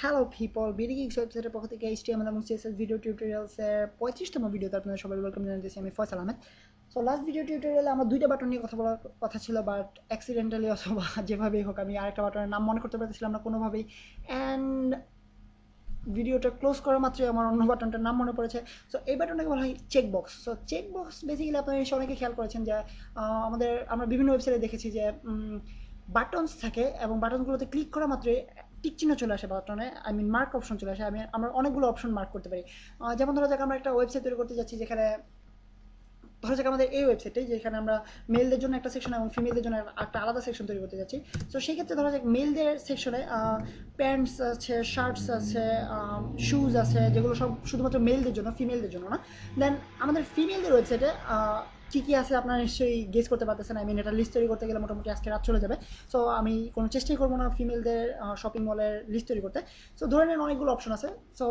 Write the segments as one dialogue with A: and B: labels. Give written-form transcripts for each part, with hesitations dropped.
A: Hello people, BD gigs ওয়েবসাইটের পক্ষ থেকে HTML এবং CSS ভিডিও টিউটোরিয়ালসের 35তম ভিডিওতে আপনাদের সবাই ওয়েলকাম জানাতেছি। আমি Faisal Ahmed. So last video টিউটোরিয়ালে আমার দুইটা বাটন নিয়ে কথা বলার কথা ছিল, বাট অ্যাক্সিডেন্টালি অথবা যেভাবেই হোক আমি আরেকটা বাটনের নাম মনে করতে পারতেছিলাম না কোনোভাবেই। অ্যান্ড ভিডিওটা ক্লোজ করা মাত্রই আমার অন্য বাটনটার নাম মনে পড়েছে। সো এই বাটনটাকে বলা হয় চেকবক্স। সো চেকবক্স বেসিক্যালি আপনারা এসে অনেকে খেয়াল করেছেন যে আমরা বিভিন্ন ওয়েবসাইটে দেখেছি যে বাটনস থাকে এবং বাটনগুলোতে ক্লিক করা মাত্রই টিক চিহ্ন চলে আসে বাটনে, আই মিন মার্ক অপশন চলে আসে। আমরা অনেকগুলো অপশন মার্ক করতে পারি। যেমন ধরা যাক আমরা একটা ওয়েবসাইট তৈরি করতে যাচ্ছি, যেখানে ধরা যাক আমাদের এই ওয়েবসাইটে যেখানে আমরা মেলদের জন্য একটা সেকশন এবং ফিমেলদের জন্য একটা আলাদা সেকশন তৈরি করতে যাচ্ছি। তো সেই ক্ষেত্রে ধরা যাক মেলদের সেকশনে প্যান্টস আছে, শার্টস আছে, শুজ আছে, যেগুলো সব শুধুমাত্র মেলদের জন্য, ফিমেলদের জন্য না। দেন আমাদের ফিমেলদের ওয়েবসাইটে কী কী আছে আপনারা নিশ্চয়ই গেস করতে পারতেছেন। আই মিন এটা লিস্ট তৈরি করতে গেলে মোটামুটি আজকে রাত চলে যাবে। সো আমি কোনো চেষ্টাই করবো না ফিমেলদের শপিং মলের লিস্ট তৈরি করতে। সো ধরে নেন অনেকগুলো অপশন আছে। সো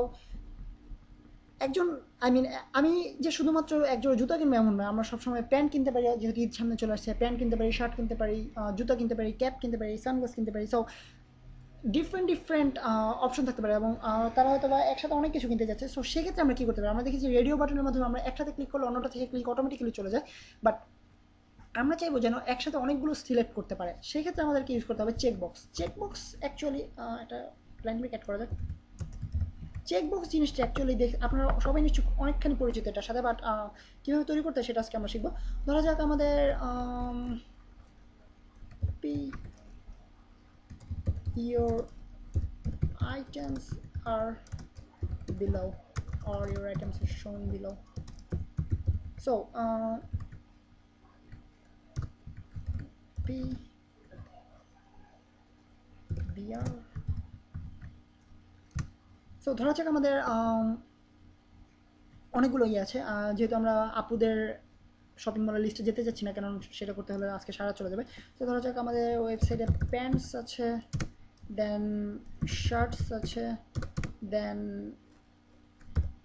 A: একজন, আই মিন আমি যে শুধুমাত্র একজোড়া জুতা কিনবো এমন না, আমরা সবসময় প্যান্ট কিনতে পারি, যেহেতু ঈদ সামনে চলে আসছে প্যান্ট কিনতে পারি, শার্ট কিনতে পারি, জুতা কিনতে পারি, ক্যাপ কিনতে পারি, সানগ্লাস কিনতে পারি। সো ডিফারেন্ট ডিফারেন্ট অপশন থাকতে পারে এবং তারা হয়তো বা একসাথে অনেক কিছু কিনতে যাচ্ছে। সো সেক্ষেত্রে আমরা কী করতে পারি, আমরা দেখেছি রেডিও বাটনের মাধ্যমে আমরা একসাথে ক্লিক করলে অন্যটা থেকে ক্লিক অটোমেটিক্যালি চলে যায়। বাট আমরা চাইবো যেন একসাথে অনেকগুলো সিলেক্ট করতে পারে, সেক্ষেত্রে আমাদেরকে ইউজ করতে হবে চেকবক্স। চেকবক্স অ্যাকচুয়ালি একটা লাইন ব্রেক অ্যাড করা যায়। চেকবক্স জিনিসটা অ্যাকচুয়ালি দেখ আপনারা সবাই নিশ্চয়ই অনেকখানি পরিচিত এটার সাথে, বাট কীভাবে তৈরি করতে হয় সেটা আজকে আমরা শিখবো। ধরা যাক আমাদের P your items are below, or your items are shown below. So p br, so ধরা যাক আমাদের অনেকগুলো ইয়ে আছে। যেহেতু আমরা আপুদের শপিং মলের লিস্টে যেতে চাচ্ছি না, কারণ সেটা করতে হলে আজকে সারা চলে যাবে। তো ধরা যাক আমাদের ওয়েবসাইটে প্যান্টস আছে, দেন শার্টস আছে, দেন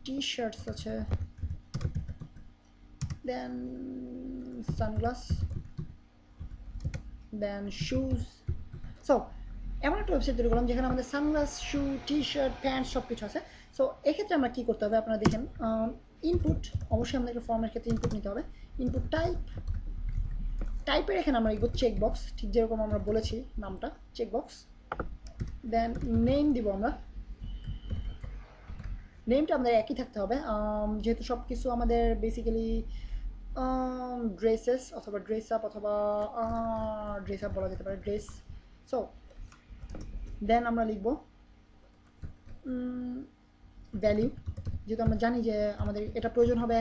A: টি শার্টস আছে, দেন সানগ্লাস, দেন শুজ। সো এমন একটা ওয়েবসাইট তৈরি করলাম যেখানে আমাদের সানগ্লাস, শু, টি শার্ট, প্যান্ট সব কিছু আছে। সো এক্ষেত্রে আমরা কী করতে হবে আপনারা দেখেন। ইনপুট, অবশ্যই আমাদেরকে ফর্মের ক্ষেত্রে ইনপুট নিতে হবে। ইনপুট টাইপের এখানে আমরা লিখব চেকবক্স, ঠিক যেরকম আমরা বলেছি নামটা চেকবক্স। দেন নেম দিব আমরা, নেমটা আমাদের একই থাকতে হবে, যেহেতু সব কিছু আমাদের বেসিক্যালি ড্রেসেস অথবা ড্রেস আপ অথবা ড্রেস আপ বলা যেতে পারে, ড্রেস। সো দেন আমরা লিখব ভ্যালিউ, যেহেতু আমরা জানি যে আমাদের এটা প্রয়োজন হবে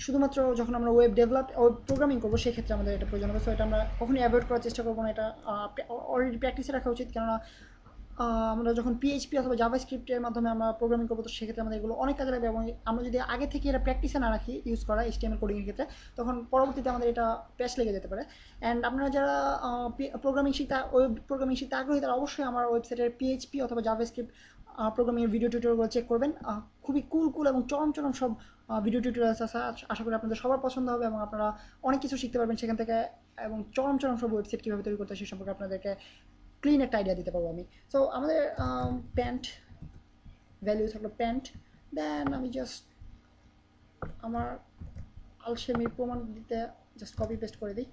A: শুধুমাত্র যখন আমরা ওয়েব প্রোগ্রামিং করবো, সেক্ষেত্রে আমাদের এটা প্রয়োজন হবে। সো এটা আমরা কখনই অ্যাভয়েড করার চেষ্টা করবো না, এটা অলরেডি প্র্যাকটিসে রাখা উচিত। কেননা আমরা যখন পিএইচপি অথবা জাভা স্ক্রিপ্টের মাধ্যমে আমরা প্রোগ্রামিং করবো, তো সেক্ষেত্রে আমাদের এগুলো অনেক কাজে লাগবে। এবং আমরা যদি আগে থেকে এটা প্র্যাকটিসে না রাখি ইউজ করা HTML কোডিংয়ের ক্ষেত্রে, তখন পরবর্তীতে আমাদের এটা প্যাচ লেগে যেতে পারে। অ্যান্ড আপনারা যারা ওয়েব প্রোগ্রামিং শিখতে আগ্রহী, তারা অবশ্যই আমার ওয়েবসাইটের পিএইচপি অথবা জাভা স্ক্রিপ্ট প্রোগ্রামিংয়ের ভিডিও টিউটোরিয়ালগুলো চেক করবেন। খুবই কুল এবং চরম চরম সব ভিডিও টিউটোরিয়ালস আছে। আশা করি আপনাদের সবার পছন্দ হবে এবং আপনারা অনেক কিছু শিখতে পারবেন সেখান থেকে। এবং চরম চরম সব ওয়েবসাইট কীভাবে তৈরি করতে হয় সে সম্পর্কে আপনাদেরকে ক্লিন একটা আইডিয়া দিতে পারবো আমি। সো আমাদের প্যান্ট ভ্যালু থাকলো প্যান্ট। দেন আমি জাস্ট আমার আলসেমির প্রমাণ দিতে জাস্ট কপি পেস্ট করে দিই।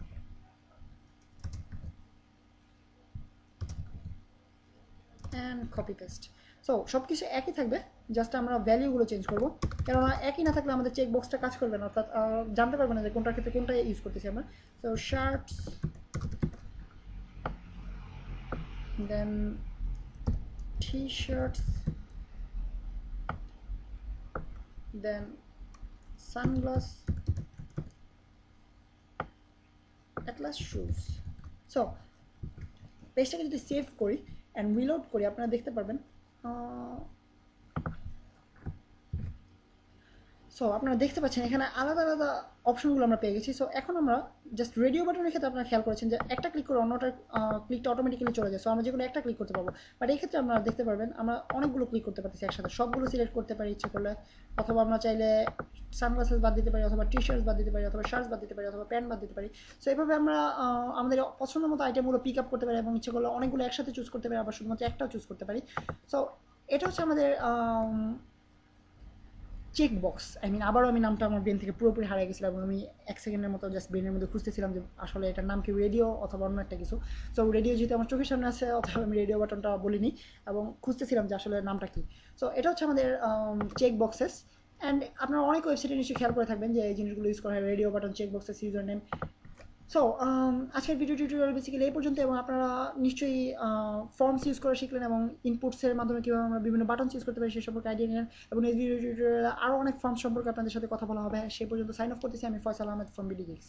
A: And copy paste. সো সব কিছু একই থাকবে, জাস্ট আমরা ভ্যালিউগুলো চেঞ্জ করবো। কেননা একই না থাকলে আমাদের চেক বক্সটা কাজ করবে না, অর্থাৎ জানতে পারবে না যে কোনটার ক্ষেত্রে কোনটা ইউজ করতেছি আমরা। So shirts, then T shirts, then sunglasses, at last shoes. So পেজটাকে যদি সেভ করি অ্যান্ড রিলোড করি, আপনারা দেখতে পারবেন। সো আপনারা দেখতে পাচ্ছেন এখানে আলাদা আলাদা অপশনগুলো আমরা পেয়ে গেছি। সো এখন আমরা জাস্ট রেডিও বাটনের ক্ষেত্রে আপনারা খেয়াল করেছেন যে একটা ক্লিক করে অন্যটা ক্লিকটা অটোমেটিক্যালি চলে যায়। সো আমরা যেগুলো একটা ক্লিক করতে পারবো, বাট এই ক্ষেত্রে আপনারা দেখতে পারবেন আমরা অনেকগুলো ক্লিক করতে পারতেছি একসাথে, সবগুলো সিলেক্ট করতে পারি ইচ্ছে করলে। অথবা আমরা চাইলে সানগ্লাসেস বাদ দিতে পারি, অথবা টি শার্টস বাদ দিতে পারি, অথবা শার্টস বাদ দিতে পারি, অথবা প্যান্ট বাদ দিতে পারি। সো এইভাবে আমরা আমাদের পছন্দ মতো আইটেমগুলো পিক আপ করতে পারি এবং ইচ্ছে করলে অনেকগুলো একসাথে চুজ করতে পারি, আবার শুধুমাত্র একটাও চুজ করতে পারি। সো এটা হচ্ছে আমাদের চেক বক্স। আবারও আমি নামটা আমার ব্রেন থেকে পুরোপুরি হারিয়ে গেছিলাম এবং আমি 1 সেকেন্ডের মতো জাস্ট ব্রেনের মধ্যে খুঁজতেছিলাম যে আসলে এটার নাম কি, রেডিও অথবা অন্য একটা কিছু। সো রেডিও যেহেতু আমার চোখের সামনে আছে, অথবা আমি রেডিও বাটনটা বলিনি এবং খুঁজতেছিলাম যে আসলে নামটা কি। সো এটা হচ্ছে আমাদের চেক বক্সেস। অ্যান্ড আপনারা অনেক ওয়েবসাইটে নিশ্চয়ই খেয়াল করে থাকবেন যে এই জিনিসগুলো ইউজ করা হয়, radio button, check boxes, user name. So আজকের ভিডিও টিউটোরিয়াল বেসিক্যালি এই পর্যন্ত, এবং আপনারা নিশ্চয়ই ফর্মস ইউজ করা শিখলেন এবং ইনপুটসের মাধ্যমে কীভাবে আমরা বিভিন্ন বাটন ইউজ করতে পারি সে সম্পর্কে আইডিয়া নিলেন। এবং এই ভিডিও টিউটোরিয়ালে আরও অনেক ফর্ম সম্পর্কে আপনাদের সাথে কথা বলা হবে। সেই পর্যন্ত সাইন অফ করতেছি আমি, Faisal Ahmed from BD gigs.